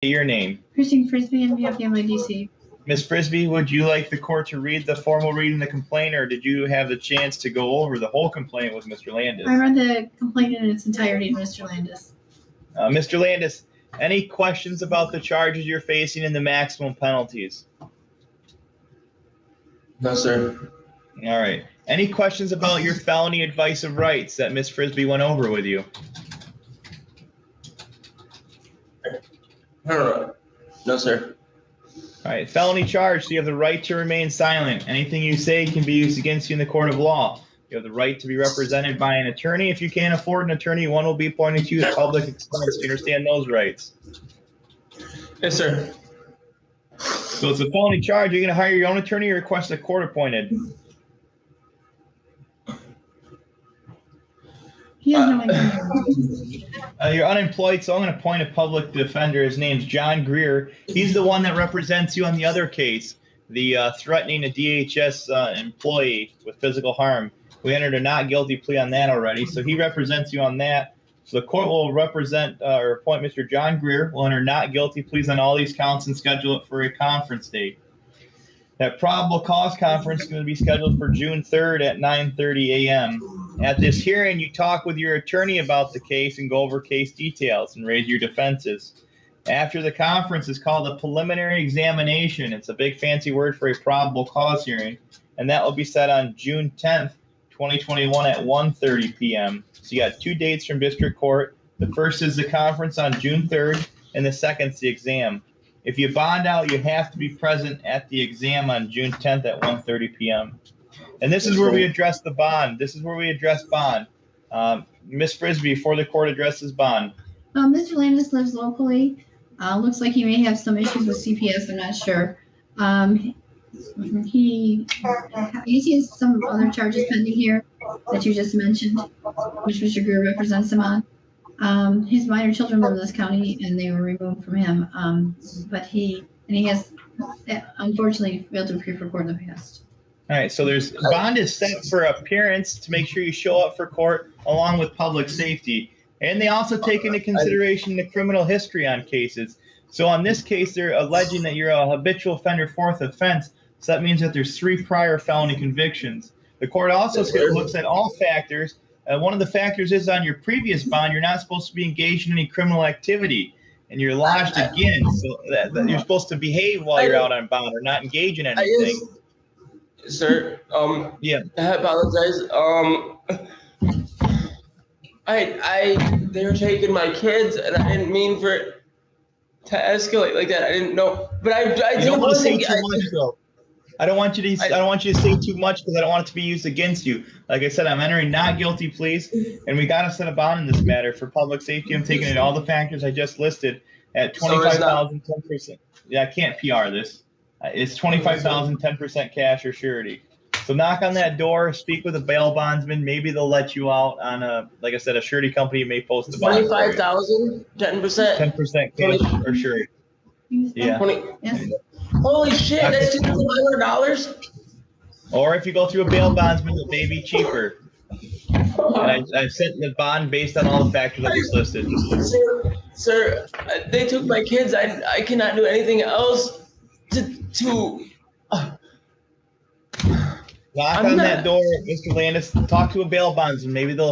Your name. Christine Frisbee on behalf of the MIDC. Ms. Frisbee, would you like the court to read the formal reading of the complaint, or did you have the chance to go over the whole complaint with Mr. Landis? I read the complaint in its entirety to Mr. Landis. Mr. Landis, any questions about the charges you're facing and the maximum penalties? No, sir. All right. Any questions about your felony advice of rights that Ms. Frisbee went over with you? No, sir. All right. Felony charge. So you have the right to remain silent. Anything you say can be used against you in the court of law. You have the right to be represented by an attorney. If you can't afford an attorney, one will be appointed to you at public expense. Do you understand those rights? Yes, sir. So it's a felony charge. You're going to hire your own attorney or request a court appointed? He has no idea. You're unemployed, so I'm going to appoint a public defender. His name's John Greer. He's the one that represents you on the other case, the threatening a DHS employee with physical harm. We entered a not guilty plea on that already, so he represents you on that. So the court will represent or appoint Mr. John Greer. We'll enter not guilty pleas on all these counts and schedule it for a conference date. That probable cause conference is going to be scheduled for June 3rd at 9:30 a.m. At this hearing, you talk with your attorney about the case and go over case details and raise your defenses. After the conference is called a preliminary examination. It's a big fancy word for a probable cause hearing, and that will be set on June 10th, 2021 at 1:30 p.m. So you got two dates from district court. The first is the conference on June 3rd, and the second is the exam. If you bond out, you have to be present at the exam on June 10th at 1:30 p.m. And this is where we address the bond. This is where we address bond. Ms. Frisbee, before the court addresses bond. Mr. Landis lives locally. Looks like he may have some issues with CPS. I'm not sure. He has some other charges pending here that you just mentioned, which Mr. Greer represents him on. His minor children live in this county, and they were removed from him. But he has unfortunately failed to appear for court in the past. All right, so there's bond is set for appearance to make sure you show up for court along with public safety. And they also take into consideration the criminal history on cases. So on this case, they're alleging that you're a habitual offender, fourth offense. So that means that there's 3 prior felony convictions. The court also looks at all factors. One of the factors is on your previous bond, you're not supposed to be engaged in any criminal activity. And you're lodged again. So that you're supposed to behave while you're out on bond or not engage in anything. Sir, yeah. I apologize. They were taking my kids, and I didn't mean for it to escalate like that. I didn't know, but I don't want to say too much, though. I don't want you to say too much because I don't want it to be used against you. Like I said, I'm entering not guilty pleas, and we got to set a bond in this matter for public safety. I'm taking in all the factors I just listed at $25,000, 10%. Yeah, I can't PR this. It's $25,000, 10% cash or surety. So knock on that door, speak with a bail bondsman. Maybe they'll let you out on a, like I said, a surety company may post a bond. 25,000, 10%. 10% cash or surety. Yeah. 20. Holy shit! That's $2,500. Or if you go through a bail bondsman, it may be cheaper. And I've set the bond based on all the factors I just listed. Sir, they took my kids. I cannot do anything else to Knock on that door, Mr. Landis. Talk to a bail bondsman. Maybe they'll